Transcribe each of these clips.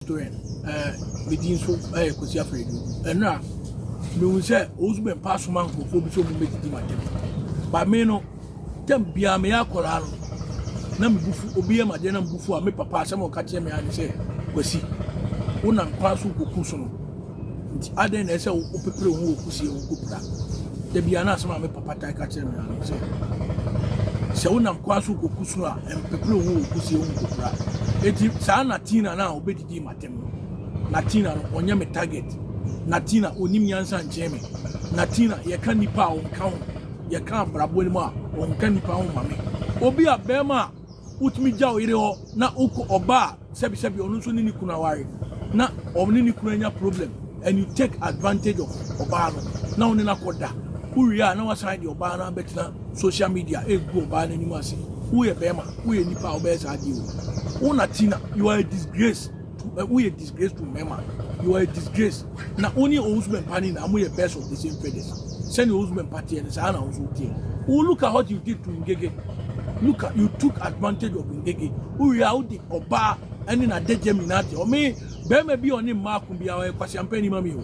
story within so Kosia Fredo. And now, me will say, Owusu Bempah'S man for be so make it my temple. But me no, them be a mea corral. Nam bufu, obey my denam bufu, me papa, some of catching me and say, Kosi, Unam Pasu Kukusono. I then say, Opepro who Kusi Kupra. There be an answer, my papa catching me and say, so Unam Kwasu Kukusua and Pepro who Kusi Kupra. Eti sa Natina na obedi matem. Natina onye me target. Natina onim yansa ncheme. Natina ye kan nipa on kan. Ye kan brabo ni ma on kan nipa on mame. Obi abema utimi ja oyire ho na uko oba sebi onu nso ni kuna ware. Na omni ni kuna nya problem and you take advantage of oba no. Na oni na koda. Uria na wasan de oba na betina social media ego oba na nimu ase. Uye bema, uye nipa obesa adiwo. Natina, you are a disgrace. We a disgrace to Mema. You are a disgrace. Now only Owusu Bempah'S and we are best of the same feathers. Send Owusu Bempah'S and Sana Owusu team. Look at what you did to Ngege. Look at you took advantage of Ngege. We are out the Oba and in a dead Geminati. Or me, Bema be on him mark be our Quasiampeni Mammy.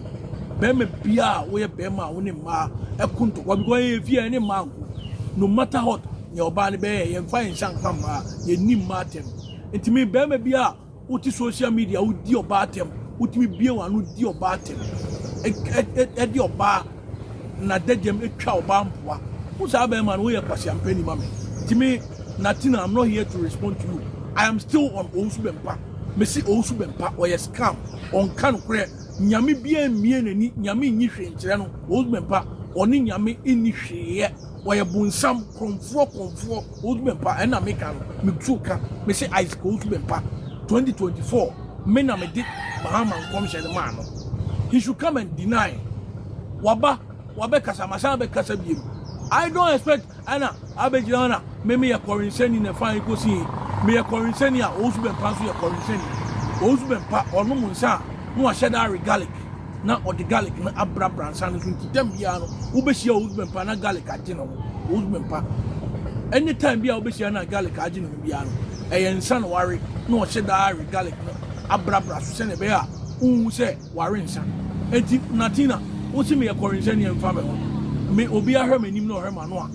Bema be where Bema on him ma a kunto. What going if you any man? No matter what, your body bear and find Shankama, ye nim Martin. Enti me be bia uti social media udi oba tem utimi bia wanu di oba tem e di oba na degem etwa oba mpoa usa be man we Kwasiampeni mame. Enti me Natina, I'm not here to respond to you. I am still on Owusu Bempah. Me see Owusu Bempah or scam on kan kure nyame bia mie nani nyame nyi hwe nkire no Owusu Bempah oni nyame enni hwe why a bunsam comfort Owusu Bempah and American Mixuka, me say I Owusu Bempah 2024. Men are did Bahama commission man. He should come and deny. Waba Kasamasa Kasabim. I don't expect Anna Abejana, maybe a Corinthani in a fine cosi, me a Corinthani, Owusu Bempah, a Corinthani, Owusu Bempah or no Munsa, no Shadari Gallic. Na or the garlic na abra bransan to them biano ubeshi Owusu Bempah na garlic agino Owusu Bempah anytime bia ubeshi na garlic agino biano e yensa no ware na o cheda garlic na abra bra so se ne be a unhu se ware nsa enti Natina wo si me Corinthani emfa me ho me obi ahwe manim na ohwe ma no a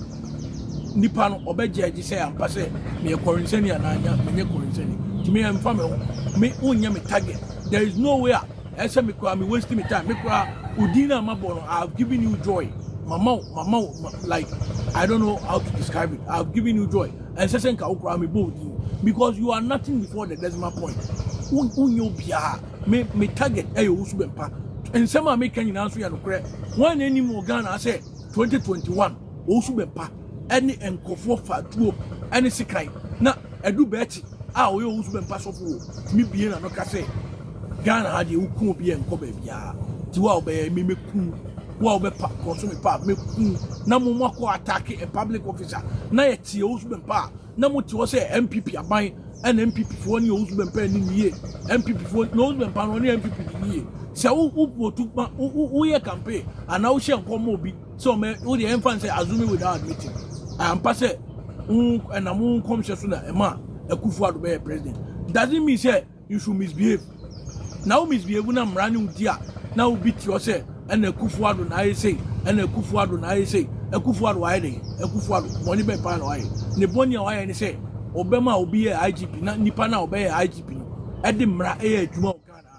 nipa no obeje agi se ampa se me Corinthani ananya me Corinthani ti me emfa me ho me unya me target. There is no way I said, I'm wasting my time. Udina Mabono, I've given you joy. Mama, like, I don't know how to describe it. I've given you joy. And Session Kaukrami both because you are nothing before the decimal point. Unyo Bia, me target Owusu Bempah. And some are making an answer and correct. One any more Ghana, I said 2021, Owusu Bempah, any and Kofo Fatu, any Sikai. Now, I do bet, Owusu Bempah so me being an Okase. Ghana had you cool be and Kobe ya. To obey me cool. Well, be consume part me cool. Namumako attack a public officer. Na a Owusu Bempah. Namu to say MPP are buying an MPP for any Owusu Bempah in the year. MPP for no Bempah only MPP in the year. So who took my who campaign and now shall come mobi. So me who the infant say assuming without admitting. I am passe and a moon comes soon a man a Kufuor to be a president. Doesn't mean say you should misbehave. Now misbehave when I'm running dear. Now beat yourself and a Kufuor on I say and a Kufuor on I say a Kufuor wide a Kufuor money by pan wide. Nebonia why and say Obama will be a IGP, not Nipana obey a IGP. Edinburgh a Jumo Ghana.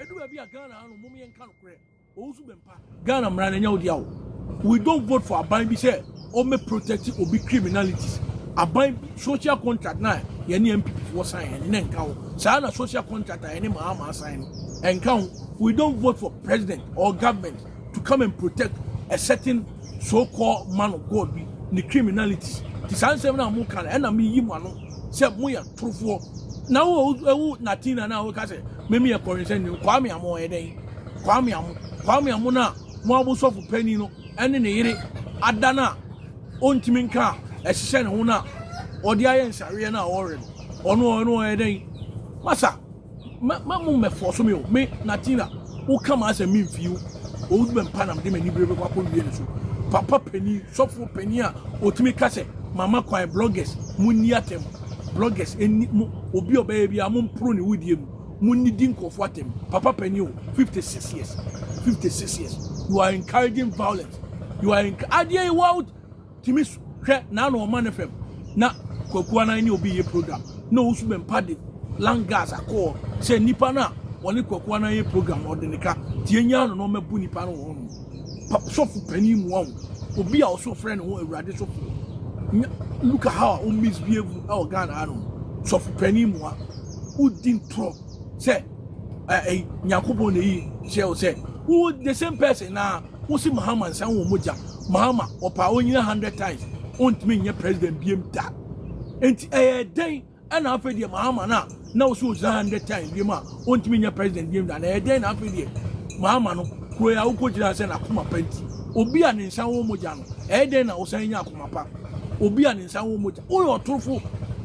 Edu be a Ghana and Mummy and Canocre. Owusu Bempah Ghana running out the we don't vote for a bind be said or may protect it or be criminalities. A bind social contract now, any MPP for sign and then count. Sign a social contract any Mahama sign and count. We don't vote for president or government to come and protect a certain so-called man of God be the criminalities. The San Seven Amukan and a me Yimano said Moya truthful. Now Natina now we can say maybe a Corinthani Kwame Amo a day. Kwame Amuna, Mabus of Penino, and in the Adana, Ontiminka. A shen una or the iron Sariana or no a day. Massa, Mamma force me, Natina, who come as a mean for you, Old Bempah and Dimmy Bravo, Papa Penny, Sofu Penia, Otimikase, Mama Quai bloggers, Muniatem, bloggers, and Obio baby, I'm on prune with him, Munidin Kofuatem, Papa Penny, 56 years. 56 years. You are encouraging violence. You are encouraging world Timis Nano Manifem. Na Kokwana any obi a program. No Usman Paddy, Langas a call. Say Nipana, one Kokwana a program or the Nika, Tianya no me Bunipano. Sofu Penny one. Obi also friend who radish. Look at how we misbehave our Ghana. Sofu Penny one. Who didn't throw. Say, Nyakubo ne shall say, who the same person now, who see Muhammad San Muja, Mahama, or Paonia 100 times, won't mean your president be that. And a day, and after the Mahama now, so 100 times, Yama, won't mean your president be that. A day after the Mahama, who are Ukojana and Akuma Penti, Obian in San Mojano, a day now saying Akumapa, Obian in San Moja, all truthful,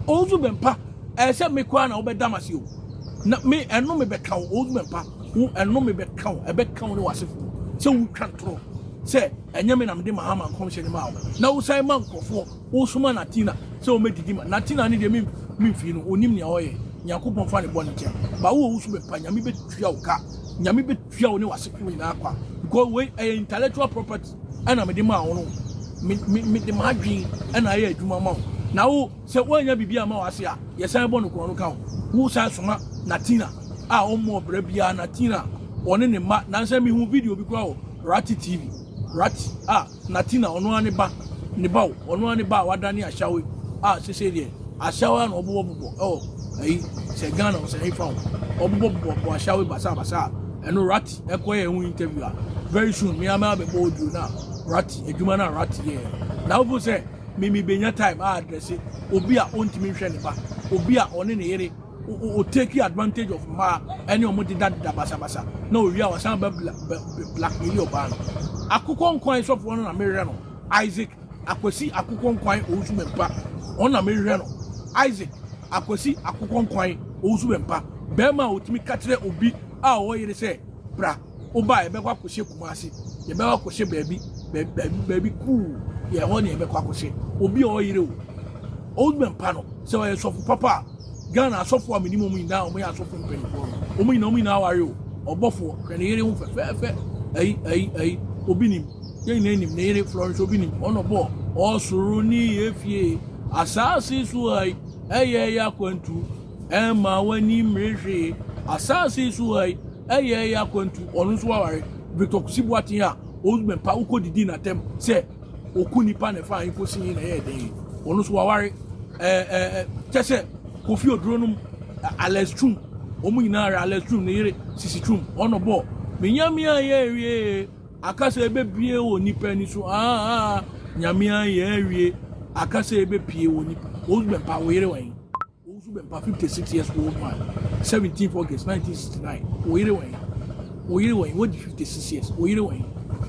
also Bempah, as a Mekwana over Damasio. Na me eno me be count old mempa who eno me be count no wasif so we can throw say enye me na me de mahama komhye ma na wo sai man kofo wo suma Natina so me didi Natina ne de me fi no onim ne oye Yakobon fa ne bo ne je ba wo su be pa nyame be tua wo ka nyame be tua wo ne wasif ni na akwa because we intellectual property ana me de ma wo no me de ma adwin ana aye adwuma ma na wo se wo anya bibia ma wase a ye sai bo no ko no ka wo sai suma Natina omo brabia Natina one ne ma nansa mi hu video bi kwa Rat TV Rat Natina ono ane ba ne ba ono ane ba wadane ahyawe sese de ahyawe na obobo se Ghana o se hifa obobo ahyawe basa eno Rat ekoye hu interview very soon me ama be bodu na Rat adwuma na Rat ye na wo say me benya time address obi a ontimi hwe ne ba obi a one ne yere o take advantage of ma any omo did that basa no we are some black million ban akukon kwan so for na me no Isaac akwasi akukon kwan Owusu Bempa on na me no Isaac akwasi akukon kwan Owusu Bempa bema otimi katere obi a wo yire se bra oba e be kwa kohye kumase ye be kwa kohye baby cool ye ho ne e be kwa kohye obi o yire o Owusu Bempa no se wa so papa Ghana sofo minimum in down we are sofo mpanyifo omo ina ware o obofo hwe ne yere hu fefe obinim ye nim ne yere Florence obinim ono bo osuru ni efie asase su ai ya kwantu ma wani mrehwe asase su ai ya kwantu onu so ware Victor Kusibuatin a Owusu Bempa ukodidi na tem se okunipa ne fa info sin na ye den onu so ware chese Kofi Odronum Alex Trum omu nyina Alex Trum ne yere Sisi Trum ono bo menyamia ye wie akasa ebe bie oni pani so nyamia ye wie akasa ebe pie oni Owusu Bempa wo yere wan Owusu Bempa 56 years old man 17th August 1969 wo yere wan what 56 years wo yere wan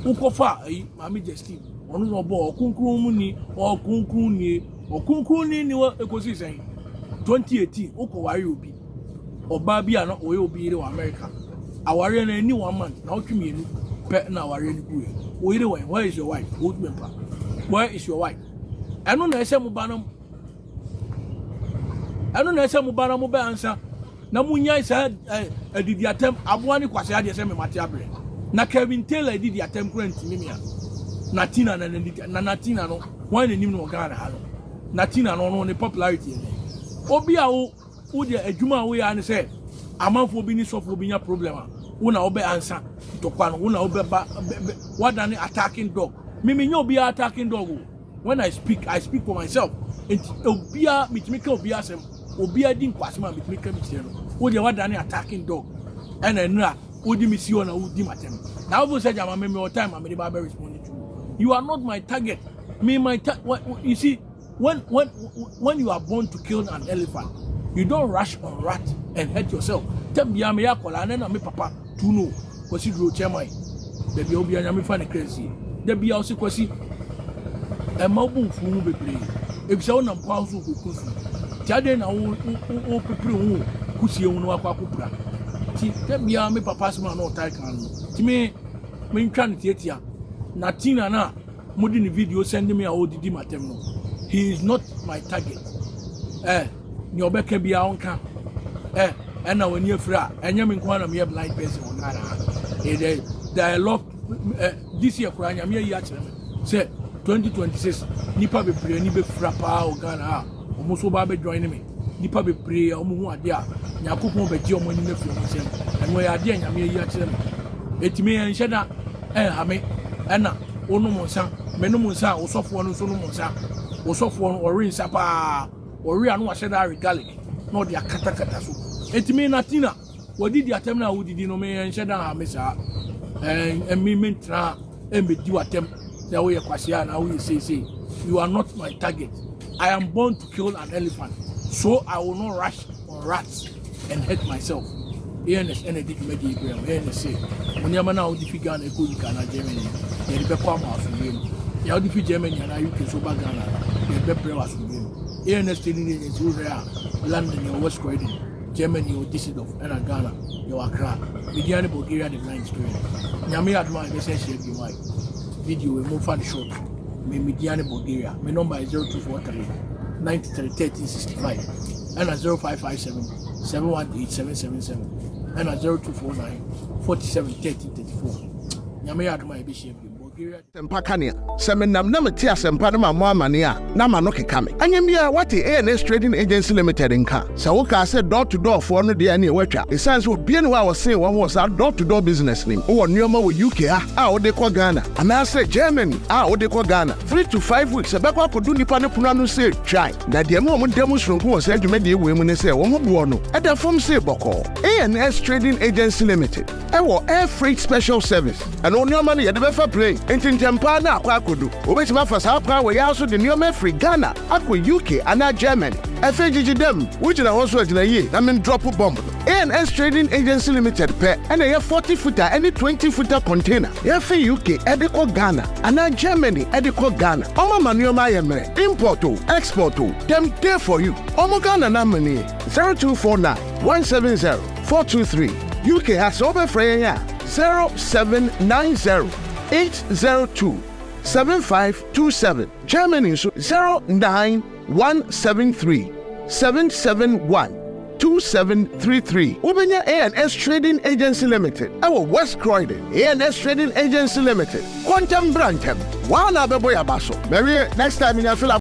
ukofa mami Justine ono no bo okunkun ni wo ekosi sen 2018 oko wari obi oba bia na oye obi ire wa America aware na ni 1 month na otwemi enu pe na aware ni buye o ire wa where is your wife Owusu Bempa where is your wife eno na ese mu bana mo be ansa na munya isa adidi atem aboa ni kwase ade ese me mate abre na Kevin Taylor adidi atem kura ntimi mia Natina na Natina no wan enim no Ghana ha no Natina no ne popularity ni obi a wo de adwuma wo ya ne se amanfo bi ni sofo bi nya problem a wo na obe ansa tokwa no wo na obe ba wadane attacking dog me nya obi attacking dog when I speak for myself and obi a mitimika obi asem obi a din kwasema mitimika mitire no wo de wadane attacking dog and enra wo di mi si ona wo di matem na wo say jama me all time am dey ba respond to you are not my target me my you see when you are born to kill an elephant, you don't rush on rat and hurt yourself. Tell me, I'm a call and then I'm a papa to know what you do, Chairman. There be a fan crazy. There be also quasi a mobile fool be play. If so, I'm pounds who could Jaden, I will prepare who see you know Aquapra. Tell me, I'm a papa's man or Taikan. To me, main candidate here. Natina na, modern video sending me a old dimatem. He is not my target. Nyobeke bia onka. and now when you're free, and you're me a blind person on Ghana. There are a lot this year, crying, I'm here say 2026, Nipa be pray, ni be frappa or Ghana, almost so bad joining me. Nipa be pray, almost dear, Yakupo be Gio money from and we are dear, I'm here yet. It may and Shada, and Anna, Ono Monsan, Menomonsa, or soft one, Sonomonsa, or soft one, or Rin Sapa, or Rian was said I regalic, not the Akatakatasu. It may Natina, what did your terminal who did no me and Shada, Missa, and me mentra, and be do attempt the way Kwasiana, we say, you are not my target. I am born to kill an elephant, so I will not rush on rats and hurt myself. ENS energy medium, ENS say, when you're now defeat Ghana, you can Germany, you be come out from him. You defeat Germany and you can so bad Ghana, you be brave from him. ENS training agents who are London, your West Croydon, Germany, or Düsseldorf, and Ghana, you are crap. Began Bulgaria, the blind story. Yami admire the essential be white. Video will move on short. Me Mediana Bulgaria. My number is 0243 93 30 65 and at 0557 718 777 and at 0249 47 30 34. Yami admire Bishop Bulgaria. Sempakania, Seminam Namatia Sempanama Mania, Namanoke Kame. Anyamia, what the ANS Trading Agency Limited in Car. Sawoka said door to door for no day any wecha. It sounds what Bien was saying one was our door to door business name. Or Nyoma with UK, how they call Ghana. And I said Germany, how they call Ghana. 3 to 5 weeks, a back could do Nipano Punano say, try. That the moment demonstration was said to make the women say, one buono. At the form say Boko. ANS Trading Agency Limited. Air freight special service. And on your money at the Befa play. Intin Jampana, Kwakudu, which Mafas Hapa, we also the new free Ghana, Aqua UK, and Germany. FAGG them, which are also at the year, I mean, drop a bomb. ANS Trading Agency Limited, pair, and a 40-footer, any 20-footer container. FA UK, Edico Ghana, and Germany, Edico Ghana. Oma Manuama Yemre, importo, exporto, them there for you. Omo Ghana Namani, 0249 170 423. UK has over Freya 0790 802 7527. Germany 09173 771 2733. Ubenya ANS Trading Agency Limited. Our West Croydon ANS Trading Agency Limited. Quantum Brantam. Wana Beboya Baso. Maybe next time in your fill up.